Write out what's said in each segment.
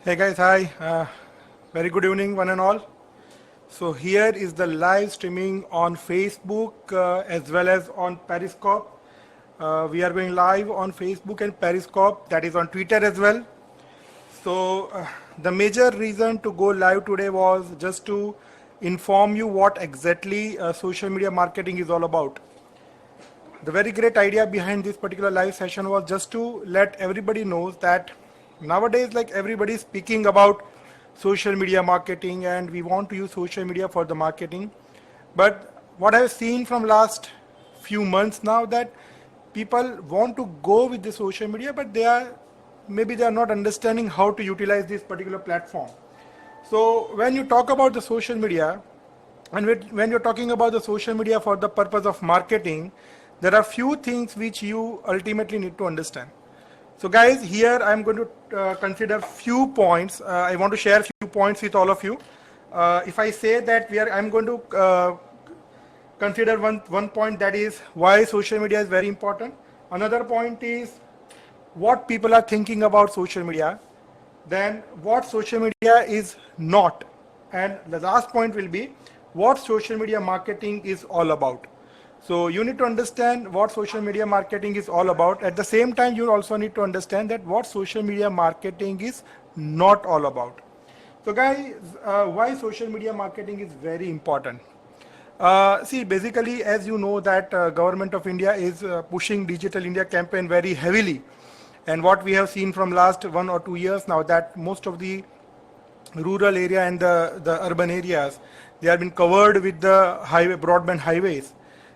Hey guys, hi. Very good evening, one and all. So here is the live streaming on Facebook as well as on Periscope. We are going live on Facebook and Periscope, that is on Twitter as well. So the major reason to go live today was just to inform you what exactly social media marketing is all about. The very great idea behind this particular live session was just to let everybody know that nowadays, like everybody is speaking about social media marketing and we want to use social media for the marketing. But what I've seen from last few months now that people want to go with the social media, but maybe they are not understanding how to utilize this particular platform. So when you talk about the social media, and when you're talking about the social media for the purpose of marketing, there are few things which you ultimately need to understand. So guys, here I'm going to consider few points. I want to share few points with all of you. If I say that I'm going to consider one point, that is why social media is very important. Another point is what people are thinking about social media. Then what social media is not. And the last point will be what social media marketing is all about. So you need to understand what social media marketing is all about. At the same time, you also need to understand that what social media marketing is not all about. So guys, why social media marketing is very important. See, basically, as you know that government of India is pushing Digital India campaign very heavily. And what we have seen from last 1 or 2 years now, that most of the rural area and the urban areas, they have been covered with the broadband highways.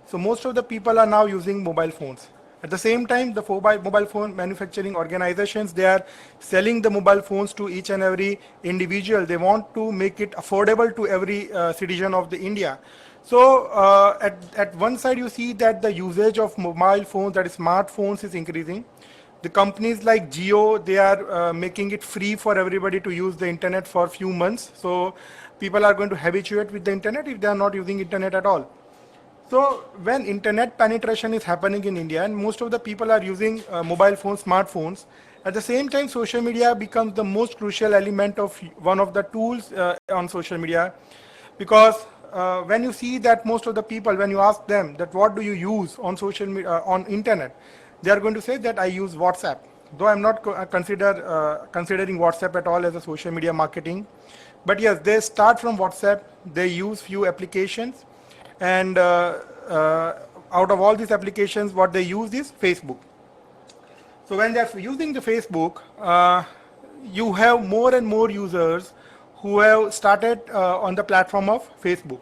So most of the people are now using mobile phones. At the same time, the mobile phone manufacturing organizations, they are selling the mobile phones to each and every individual. They want to make it affordable to every citizen of the India. So at one side, you see that the usage of mobile phones, that is smartphones, is increasing. The companies like Jio, they are making it free for everybody to use the internet for a few months. So people are going to habituate with the internet if they are not using internet at all. So when internet penetration is happening in India and most of the people are using mobile phones, smartphones, at the same time social media becomes the most crucial element of one of the tools on social media, because when you see that most of the people, when you ask them that what do you use on social media, on internet, they are going to say that I use WhatsApp. Though I'm not considering WhatsApp at all as a social media marketing, but yes, they start from WhatsApp, they use few applications, and out of all these applications, what they use is Facebook. So when they're using the Facebook, you have more and more users who have started on the platform of Facebook.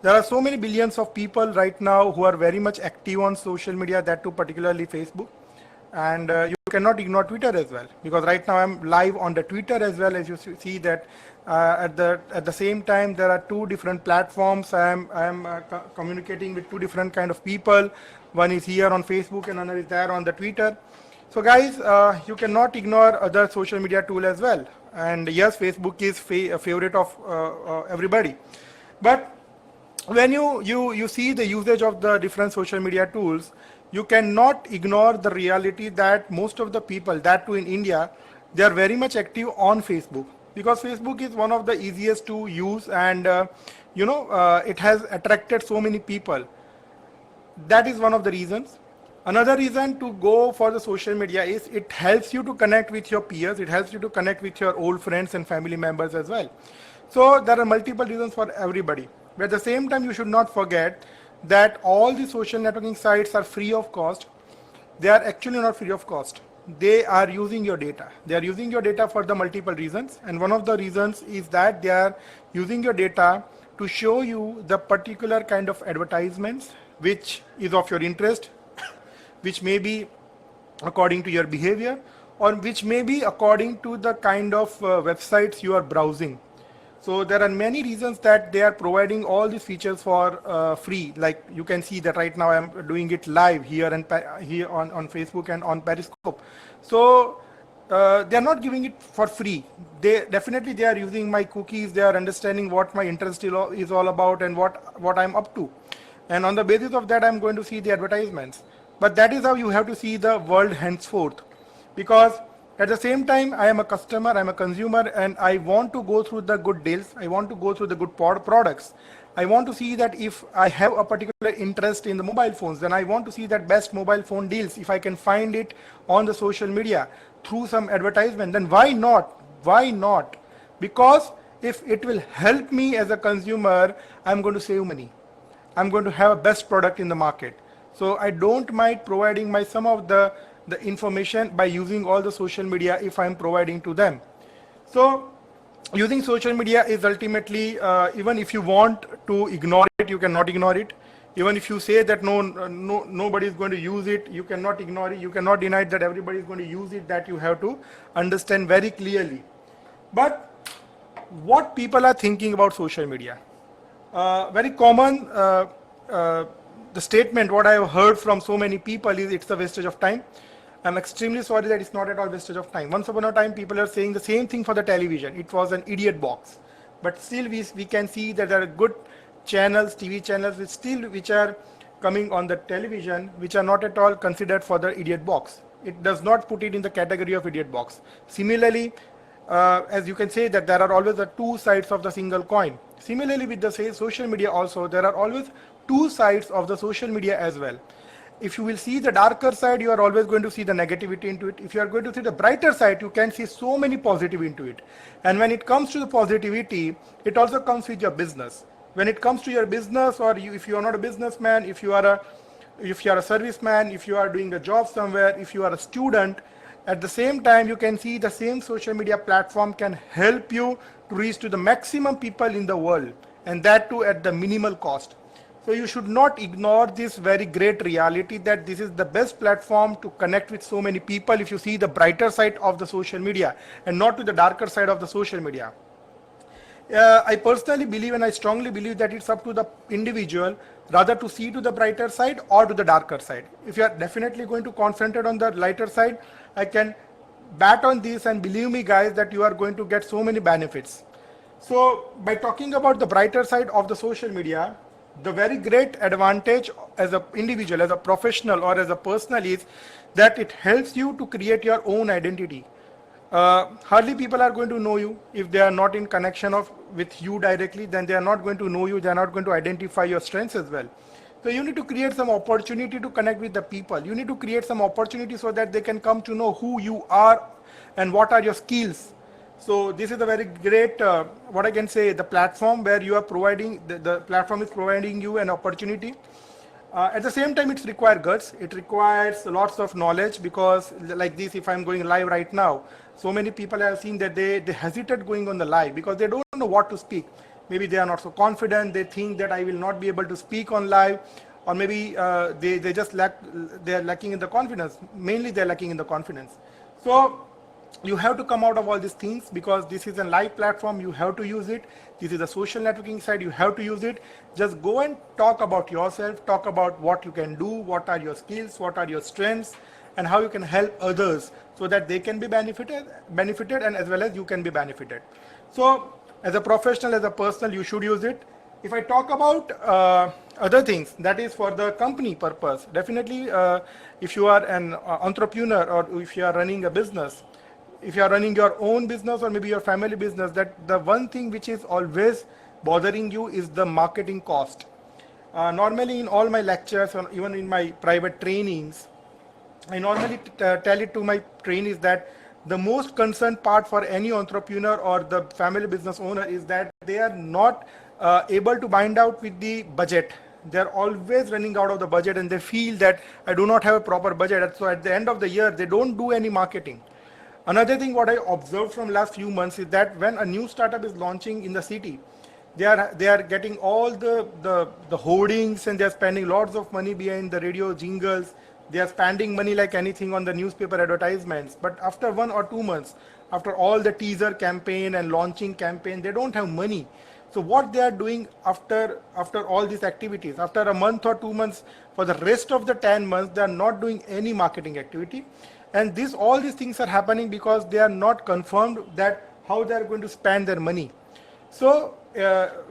There are so many billions of people right now who are very much active on social media, that too particularly Facebook. And you cannot ignore Twitter as well, because right now I'm live on the Twitter as well. As you see that at the same time, there are two different platforms. I'm communicating with two different kind of people. One is here on Facebook and another is there on the Twitter. So guys, you cannot ignore other social media tool as well. And yes, Facebook is a favorite of everybody. But when you see the usage of the different social media tools, you cannot ignore the reality that most of the people, that too in India, they are very much active on Facebook, because Facebook is one of the easiest to use, and it has attracted so many people. That is one of the reasons. Another reason to go for the social media is it helps you to connect with your peers, it helps you to connect with your old friends and family members as well. So there are multiple reasons for everybody. But at the same time, you should not forget that all the social networking sites are free of cost. They are actually not free of cost. They are using your data. They are using your data for the multiple reasons. And one of the reasons is that they are using your data to show you the particular kind of advertisements which is of your interest, which may be according to your behavior, or which may be according to the kind of websites you are browsing. So there are many reasons that they are providing all these features for free. Like you can see that right now I'm doing it live here and here on Facebook and on Periscope. So they are not giving it for free. They are using my cookies. They are understanding what my interest is all about and what I'm up to. And on the basis of that, I'm going to see the advertisements. But that is how you have to see the world henceforth, because At the same time, I am a customer, I'm a consumer, and I want to go through the good deals. I want to go through the good products. I want to see that if I have a particular interest in the mobile phones, then I want to see that best mobile phone deals. If I can find it on the social media through some advertisement, then why not? Why not? Because if it will help me as a consumer, I'm going to save money. I'm going to have a best product in the market. So I don't mind providing my some of the information by using all the social media if I'm providing to them. So using social media is ultimately, even if you want to ignore it, you cannot ignore it. Even if you say that nobody is going to use it, you cannot ignore it. You cannot deny that everybody is going to use it. That you have to understand very clearly. But what people are thinking about social media? Very common, the statement what I have heard from so many people is it's a wastage of time. I'm extremely sorry that it's not at all wastage of time. Once upon a time, people are saying the same thing for the television. It was an idiot box. But still we can see that there are good channels, TV channels, which are coming on the television, which are not at all considered for the idiot box. It does not put it in the category of idiot box. Similarly, as you can say that there are always the two sides of the single coin. Similarly with the social media also, there are always two sides of the social media as well. If you will see the darker side, you are always going to see the negativity into it. If you are going to see the brighter side, you can see so many positive into it. And when it comes to the positivity, it also comes with your business. When it comes to your business, or if you are not a businessman, if you are a serviceman, if you are doing a job somewhere, if you are a student, at the same time, you can see the same social media platform can help you to reach to the maximum people in the world, and that too at the minimal cost. So you should not ignore this very great reality that this is the best platform to connect with so many people if you see the brighter side of the social media and not to the darker side of the social media. I personally believe, and I strongly believe, that it's up to the individual rather to see to the brighter side or to the darker side. If you are definitely going to concentrate on the lighter side, I can bet on this, and believe me guys that you are going to get so many benefits. So by talking about the brighter side of the social media, the very great advantage as an individual, as a professional, or as a personal is that it helps you to create your own identity. Hardly people are going to know you if they are not in connection with you directly. Then they are not going to know you. They are not going to identify your strengths as well. So you need to create some opportunity to connect with the people. You need to create some opportunity so that they can come to know who you are and what are your skills. So this is a very great, what I can say, the platform where you are providing, the platform is providing you an opportunity. At the same time, it requires guts. It requires lots of knowledge, because like this, if I'm going live right now, so many people have seen that they hesitate going on the live because they don't know what to speak. Maybe they are not so confident. They think that I will not be able to speak on live, or maybe they just they are lacking in the confidence. Mainly they're lacking in the confidence. So you have to come out of all these things, because this is a live platform. You have to use it. This is a social networking side. You have to use it. Just go and talk about yourself, talk about what you can do, what are your skills, what are your strengths, and how you can help others so that they can be benefited, and as well as you can be benefited. So as a professional, as a personal, you should use it. If I talk about other things, that is for the company purpose. Definitely, if you are an entrepreneur, or if you are running a business, if you are running your own business or maybe your family business, that the one thing which is always bothering you is the marketing cost. Normally in all my lectures, or even in my private trainings, I normally tell it to my trainees that the most concerned part for any entrepreneur or the family business owner is that they are not able to bind out with the budget. They're always running out of the budget, and they feel that I do not have a proper budget. So at the end of the year, they don't do any marketing. Another thing what I observed from last few months is that when a new startup is launching in the city, they are getting all the hoardings, and they are spending lots of money behind the radio jingles. They are spending money like anything on the newspaper advertisements. But after 1 or 2 months, after all the teaser campaign and launching campaign, they don't have money. So what they are doing after all these activities, after a month or 2 months, for the rest of the 10 months, they are not doing any marketing activity. And all these things are happening because they are not confirmed that how they are going to spend their money. So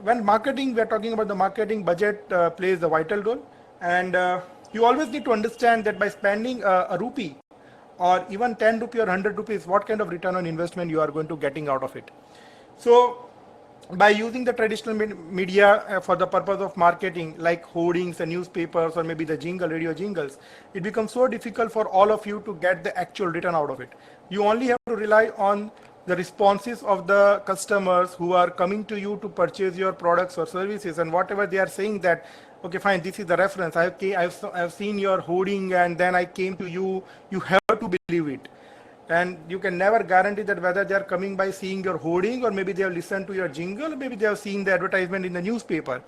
when marketing, we are talking about the marketing budget plays a vital role. And you always need to understand that by spending a rupee or even 10 rupee or 100 rupees, what kind of return on investment you are going to getting out of it. So by using the traditional media for the purpose of marketing, like hoardings and newspapers or maybe the radio jingles, it becomes so difficult for all of you to get the actual return out of it. You only have to rely on the responses of the customers who are coming to you to purchase your products or services, and whatever they are saying that, okay, fine, this is the reference. I've seen your hoarding and then I came to you. You have to believe it. And you can never guarantee that whether they are coming by seeing your hoarding, or maybe they have listened to your jingle, or maybe they have seen the advertisement in the newspaper.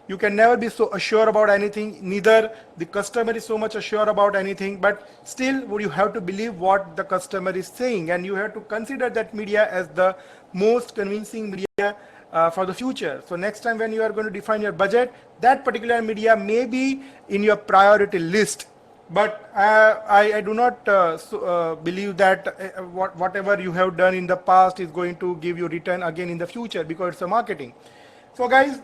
You can never be so assured about anything. Neither the customer is so much assured about anything, but still you have to believe what the customer is saying, and you have to consider that media as the most convincing media for the future. So next time when you are going to define your budget, that particular media may be in your priority list. But I do not believe that whatever you have done in the past is going to give you return again in the future, because it's a marketing. So guys,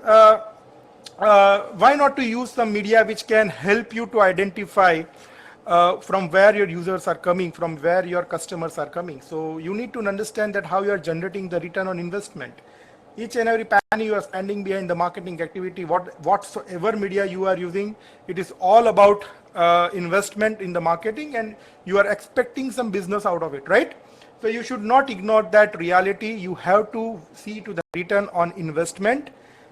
why not to use some media which can help you to identify from where your users are coming, from where your customers are coming. So you need to understand that how you are generating the return on investment. Each and every penny you are spending behind the marketing activity, whatsoever media you are using, it is all about investment in the marketing, and you are expecting some business out of it, right? So you should not ignore that reality. You have to see to the return on investment.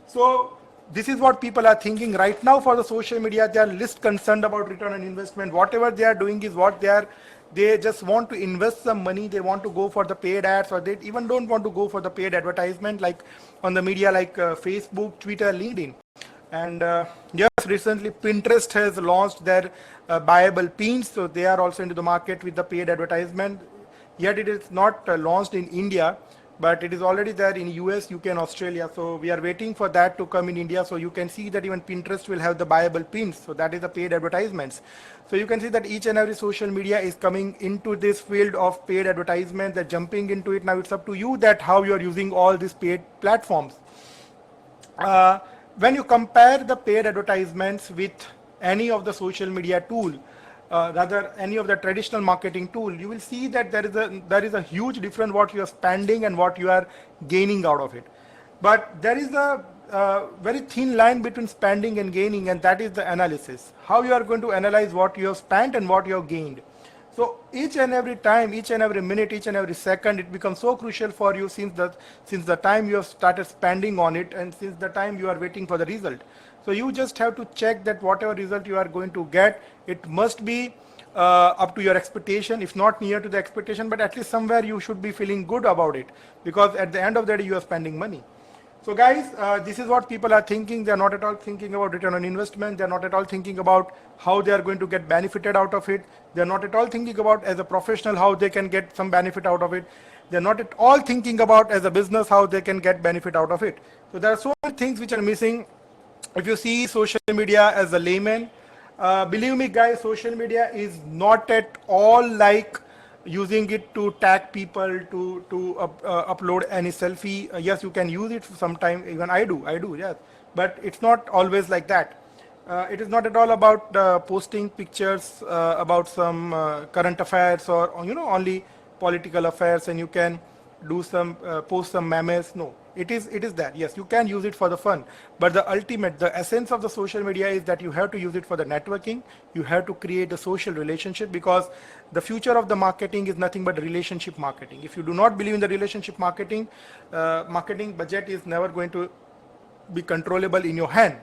So this is what people are thinking right now for the social media. They are least concerned about return on investment. Whatever they are doing is they just want to invest some money. They want to go for the paid ads, or they even don't want to go for the paid advertisement like on the media like Facebook, Twitter, LinkedIn. And yes, recently Pinterest has launched their buyable pins. So they are also into the market with the paid advertisement. Yet it is not launched in India, but it is already there in US, UK and Australia. So we are waiting for that to come in India. So you can see that even Pinterest will have the buyable pins. So that is the paid advertisements. So you can see that each and every social media is coming into this field of paid advertisement. They're jumping into it. Now it's up to you that how you are using all these paid platforms. When you compare the paid advertisements with any of the social media tool, rather any of the traditional marketing tool, you will see that there is a huge difference what you are spending and what you are gaining out of it. But there is a very thin line between spending and gaining, and that is the analysis. How you are going to analyze what you have spent and what you have gained. So each and every time, each and every minute, each and every second, it becomes so crucial for you since the time you have started spending on it, and since the time you are waiting for the result. So you just have to check that whatever result you are going to get, it must be up to your expectation, if not near to the expectation, but at least somewhere you should be feeling good about it, because at the end of the day you are spending money. So guys, this is what people are thinking. They are not at all thinking about return on investment. They are not at all thinking about how they are going to get benefited out of it. They are not at all thinking about as a professional how they can get some benefit out of it. They are not at all thinking about as a business how they can get benefit out of it. So there are so many things which are missing. If you see social media as a layman, believe me guys, social media is not at all like using it to tag people, to upload any selfie. Yes, you can use it sometime. Even I do, yes. But it's not always like that. It is not at all about posting pictures about some current affairs, or only political affairs, and you can do some post some memes. No, it is that. Yes, you can use it for the fun, but the essence of the social media is that you have to use it for the networking. You have to create a social relationship, because the future of the marketing is nothing but relationship marketing. If you do not believe in the relationship marketing, marketing budget is never going to be controllable in your hand.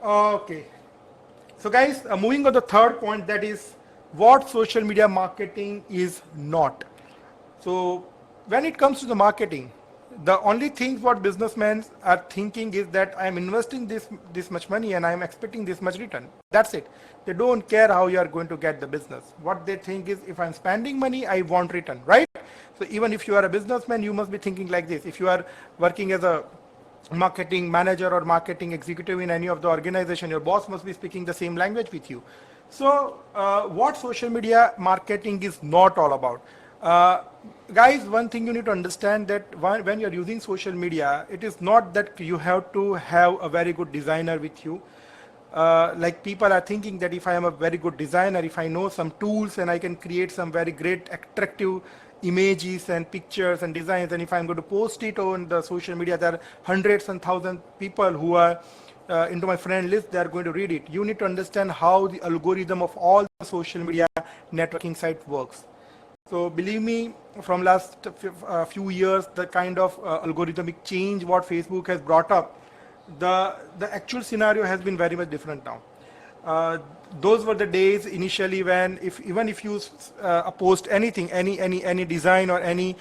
Okay, so guys, moving on the third point, that is what social media marketing is not. So when it comes to the marketing, the only thing what businessmen are thinking is that I am investing this much money and I am expecting this much return. That's it. They don't care how you are going to get the business. What they think is, if I'm spending money, I want return, right? So even if you are a businessman, you must be thinking like this. If you are working as a marketing manager or marketing executive in any of the organization, your boss must be speaking the same language with you. So what social media marketing is not all about. Guys, one thing you need to understand, that when you're using social media, it is not that you have to have a very good designer with you. Like people are thinking that if I am a very good designer, if I know some tools and I can create some very great attractive images and pictures and designs, and if I'm going to post it on the social media, there are hundreds and thousands people who are into my friend list, they are going to read it. You need to understand how the algorithm of all the social media networking site works. So believe me, from last few years, the kind of algorithmic change what Facebook has brought up, the actual scenario has been very much different now. Those were the days initially when even if you post anything, any design or any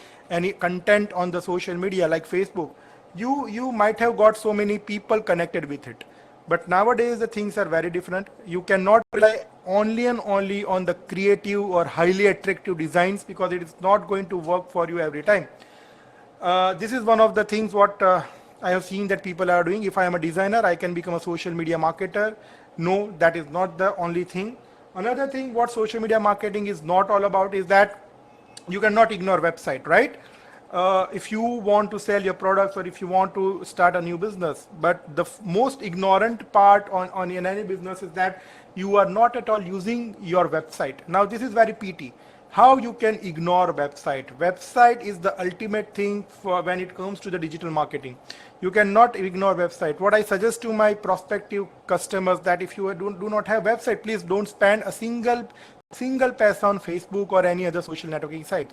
content on the social media like Facebook, you might have got so many people connected with it. But nowadays the things are very different. You cannot rely only and only on the creative or highly attractive designs, because it is not going to work for you every time. This is one of the things what I have seen that people are doing. If I am a designer, I can become a social media marketer. No, that is not the only thing. Another thing what social media marketing is not all about is that you cannot ignore website, right? If you want to sell your products or if you want to start a new business, but the most ignorant part on in any business is that you are not at all using your website. Now this is very PT. How you can ignore website? Website is the ultimate thing for when it comes to the digital marketing. You cannot ignore website. What I suggest to my prospective customers that if you do not have website, please don't spend a single paisa on Facebook or any other social networking site.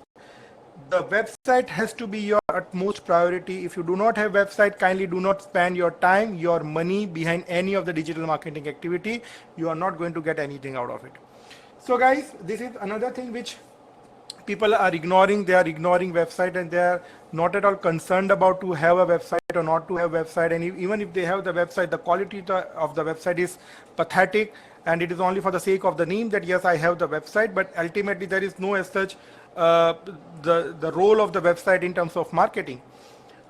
The website has to be your utmost priority. If you do not have website, kindly do not spend your time, your money behind any of the digital marketing activity. You are not going to get anything out of it. So guys, this is another thing which people are ignoring. They are ignoring website and they are not at all concerned about to have a website or not to have website. And even if they have the website, the quality of the website is pathetic, and it is only for the sake of the name that yes, I have the website, but ultimately there is no as such the role of the website in terms of marketing.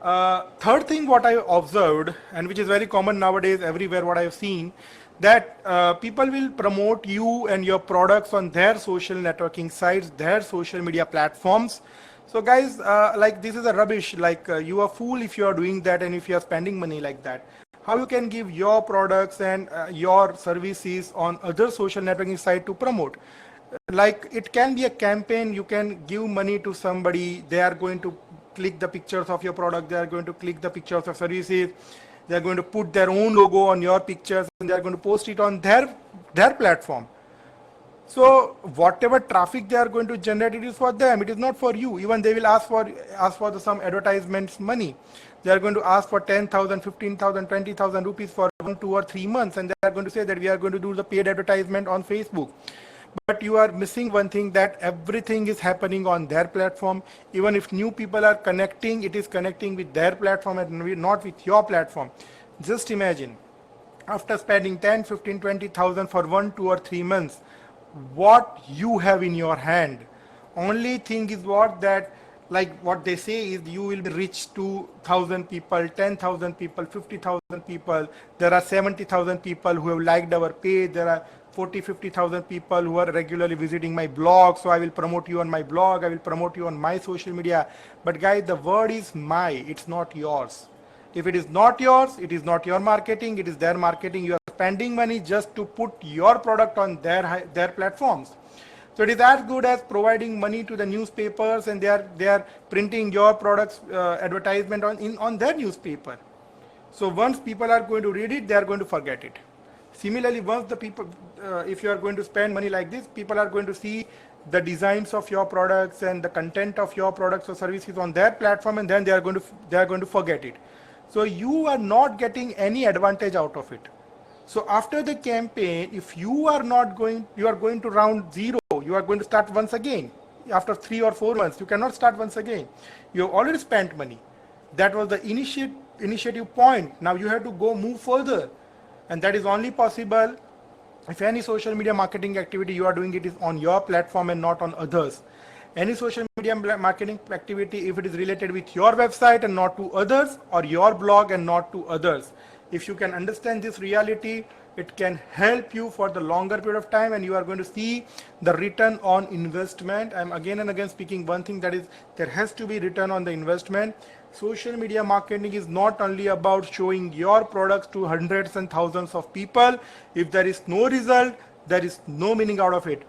Third thing what I observed, and which is very common nowadays everywhere what I have seen, that people will promote you and your products on their social networking sites, their social media platforms. So guys, like this is a rubbish. Like you are fool if you are doing that and if you are spending money like that. How you can give your products and your services on other social networking site to promote? Like it can be a campaign. You can give money to somebody. They are going to click the pictures of your product. They are going to click the pictures of services. They are going to put their own logo on your pictures and they are going to post it on their platform. So whatever traffic they are going to generate, it is for them. It is not for you. Even they will ask for some advertisements money. They are going to ask for 10,000, 15,000, 20,000 rupees for 1, 2 or 3 months, and they are going to say that we are going to do the paid advertisement on Facebook. But you are missing one thing, that everything is happening on their platform. Even if new people are connecting, it is connecting with their platform and not with your platform. Just imagine, after spending 10, 15, 20,000 for 1, 2 or 3 months, what you have in your hand. Only thing is what that, like what they say is you will be rich to 1,000 people, 10,000 people, 50,000 people. There are 70,000 people who have liked our page. There are 40, 50,000 people who are regularly visiting my blog. So I will promote you on my blog. I will promote you on my social media. But guys, the word is my, it's not yours. If it is not yours, it is not your marketing, it is their marketing. You are spending money just to put your product on their platforms. So it is as good as providing money to the newspapers and they are printing your products advertisement on their newspaper. So once people are going to read it, they are going to forget it. Similarly, once the people, if you are going to spend money like this, people are going to see the designs of your products and the content of your products or services on their platform, and then they are going to forget it. So you are not getting any advantage out of it. So after the campaign, if you are going to round zero. You are going to start once again. After 3 or 4 months, you cannot start once again. You have already spent money. That was the initiative point. Now you have to move further. And that is only possible if any social media marketing activity you are doing, it is on your platform and not on others. Any social media marketing activity, if it is related with your website and not to others, or your blog and not to others, If you can understand this reality, it can help you for the longer period of time, and you are going to see the return on investment. I'm again and again speaking one thing, that is there has to be return on the investment. Social media marketing is not only about showing your products to hundreds and thousands of people. If there is no result, there is no meaning out of it.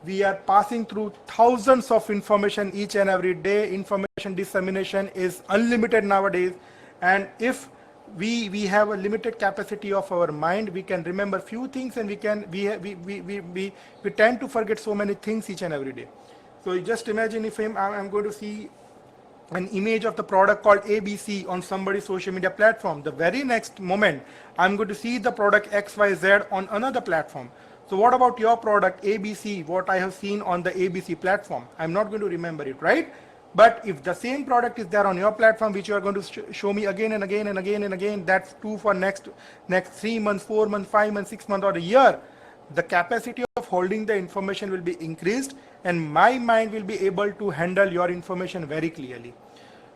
We are passing through thousands of information each and every day. Information dissemination is unlimited nowadays, and if we have a limited capacity of our mind, we can remember few things, and we tend to forget so many things each and every day. So just imagine if I'm going to see an image of the product called ABC on somebody's social media platform. The very next moment, I'm going to see the product XYZ on another platform. So what about your product ABC, what I have seen on the ABC platform? I'm not going to remember it, right? But if the same product is there on your platform, which you are going to show me again and again and again and again, that's true for next 3 months, 4 months, 5 months, 6 months, or a year, the capacity of holding the information will be increased, and my mind will be able to handle your information very clearly.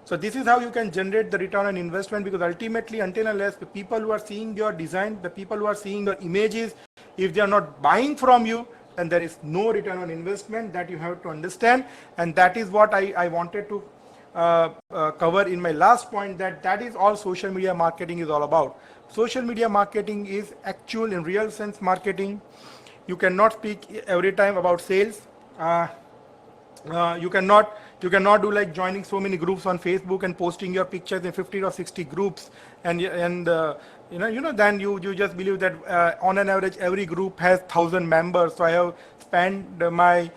So this is how you can generate the return on investment, because ultimately, until unless the people who are seeing your design, the people who are seeing your images, if they are not buying from you, then there is no return on investment. That you have to understand, and that is what I wanted to cover in my last point, that is all social media marketing is all about. Social media marketing is actual, in real sense, marketing. You cannot speak every time about sales. You cannot do like joining so many groups on Facebook and posting your pictures in 50 or 60 groups, and then you just believe that on an average every group has 1,000 members, so I have spent my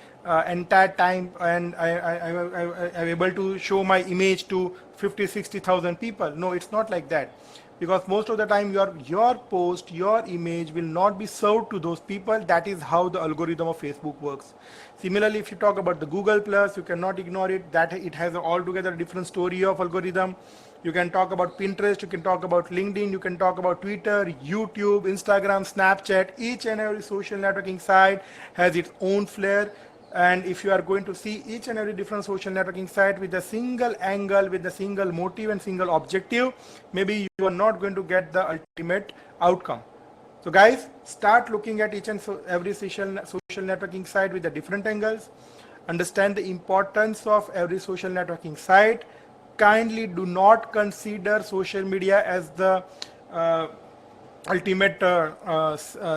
entire time, and I'm able to show my image to 50-60,000 people. No, it's not like that, because most of the time your post, your image will not be served to those people. That is how the algorithm of Facebook works. Similarly, if you talk about the Google Plus, you cannot ignore it, that it has an altogether different story of algorithm. You can talk about Pinterest, you can talk about LinkedIn, you can talk about Twitter, YouTube, Instagram, Snapchat. Each and every social networking site has its own flair. And if you are going to see each and every different social networking site with a single angle, with a single motive and single objective, maybe you are not going to get the ultimate outcome. So guys, start looking at each and every social networking site with the different angles. Understand the importance of every social networking site. Kindly do not consider social media as the ultimate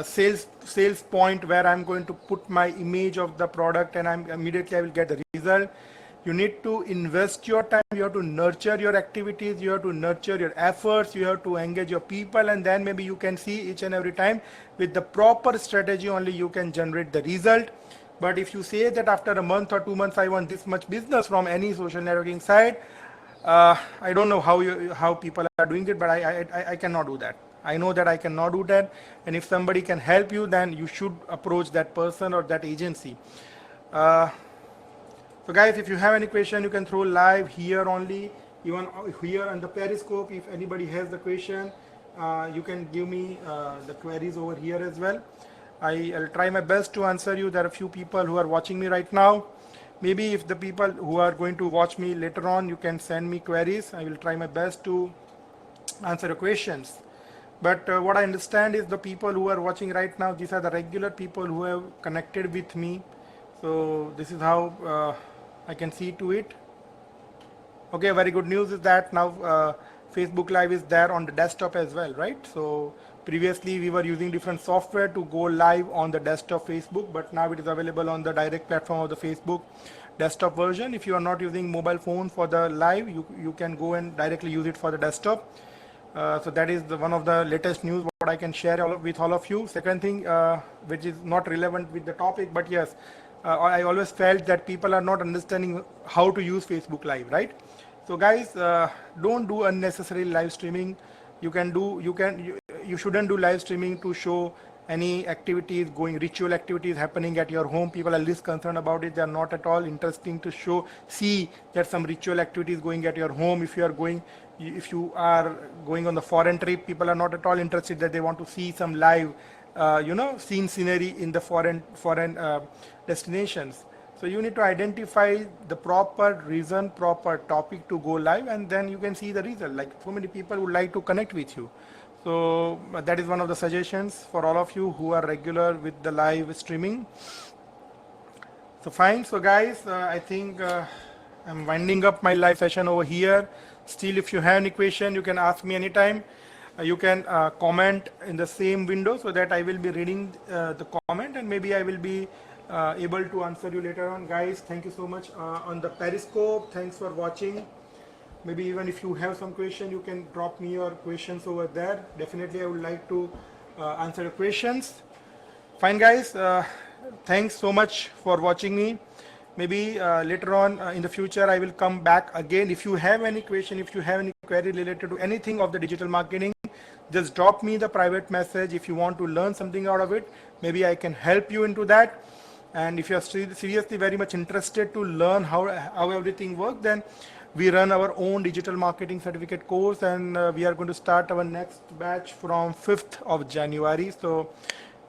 sales point where I'm going to put my image of the product and I will get the result. You need to invest your time, you have to nurture your activities, you have to nurture your efforts, you have to engage your people, and then maybe you can see each and every time with the proper strategy only you can generate the result. But if you say that after a month or 2 months I want this much business from any social networking site, I don't know how people are doing it, but I cannot do that. I know that I cannot do that, and if somebody can help you, then you should approach that person or that agency. So guys, if you have any question, you can throw live here only, even here on the Periscope. If anybody has the question, you can give me the queries over here as well. I'll try my best to answer you. There are a few people who are watching me right now. Maybe if the people who are going to watch me later on, you can send me queries. I will try my best to answer your questions. But what I understand is the people who are watching right now, these are the regular people who have connected with me. So this is how I can see to it. Okay, very good news is that now Facebook Live is there on the desktop as well, right? So previously we were using different software to go live on the desktop Facebook, but now it is available on the direct platform of the Facebook desktop version. If you are not using mobile phone for the live, you can go and directly use it for the desktop. So that is one of the latest news what I can share with all of you. Second thing, which is not relevant with the topic, but yes, I always felt that people are not understanding how to use Facebook Live, right? So guys, don't do unnecessary live streaming. You shouldn't do live streaming to show any activities ritual activities happening at your home. People are least concerned about it. They are not at all interesting to see that some ritual activities going at your home. If you are going on the foreign trip, people are not at all interested that they want to see some live scenery in the foreign destinations. So you need to identify the proper reason, proper topic to go live, and then you can see the result. Like so many people would like to connect with you. So that is one of the suggestions for all of you who are regular with the live streaming. So fine. So guys, I think I'm winding up my live session over here. Still, if you have any question, you can ask me anytime. You can comment in the same window so that I will be reading the comment, and maybe I will be able to answer you later on. Guys, thank you so much on the Periscope. Thanks for watching. Maybe even if you have some question, you can drop me your questions over there. Definitely, I would like to answer your questions. Fine, guys. Thanks so much for watching me. Maybe later on in the future, I will come back again. If you have any question, if you have any query related to anything of the digital marketing, just drop me the private message. If you want to learn something out of it, maybe I can help you into that. And if you are seriously very much interested to learn how everything works, then we run our own digital marketing certificate course, and we are going to start our next batch from 5th of January. So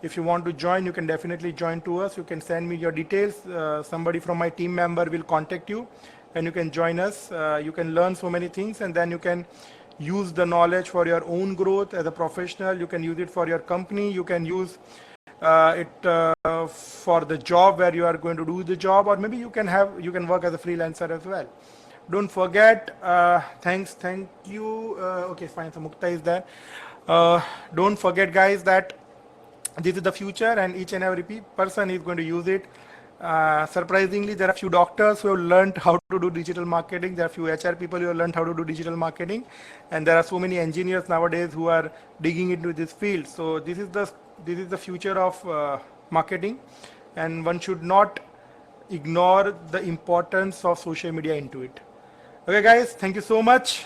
if you want to join, you can definitely join to us. You can send me your details. Somebody from my team member will contact you, and you can join us. You can learn so many things, and then you can use the knowledge for your own growth as a professional. You can use it for your company. You can use it for the job where you are going to do the job, or maybe you can work as a freelancer as well. Don't forget, thank you. Okay, fine. So Mukta is there. Don't forget, guys, that this is the future, and each and every person is going to use it. Surprisingly, there are a few doctors who have learned how to do digital marketing. There are a few HR people who have learned how to do digital marketing, and there are so many engineers nowadays who are digging into this field. So this is the future of marketing, and one should not ignore the importance of social media into it. Okay, guys, thank you so much.